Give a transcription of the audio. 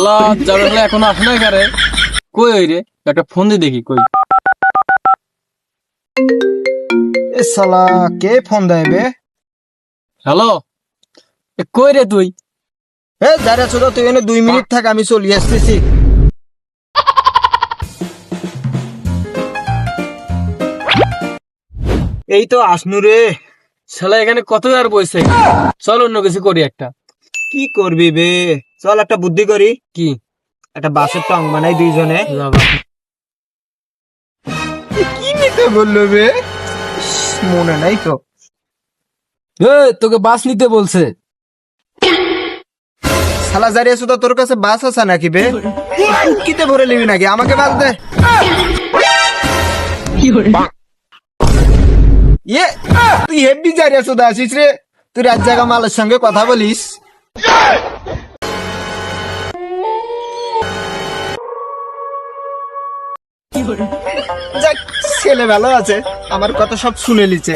শালা যাবে বলে এখনো আসে না কারে কই ওই রে একটা ফোন দিয়ে দেখি কই এ শালা কে ফোন দেয় বে? হ্যালো কই রে তুই এ দাঁড়া ছোট, তুই এনে 2 মিনিট থাক, আমি চলি আসতেছি। এই তো আসনু রে। শালা এখানে কত আর বসে চল অন্য কিছু করি একটা কি করবি বে? চল একটা বুদ্ধি করি, কি একটা বাসের টং বানাই দুইজনে। যাবা কি নিতে বললো বে? ইস, মনে নাই তো। তোকে বাস নিতে বলছে শালা জারিয়া সুদা, তোর কাছে বাস আছে নাকি বে? কিতে ভরে নিবি নাকি? আমাকে বাস দে। ইয়ে, তুই হেব্বি জারিয়া সুদা আছিস রে। তুই রাত জায়গা মালের সঙ্গে কথা বলিস। যাক, ছেলে ভালো আছে, আমার কথা সব শুনে নিচ্ছে।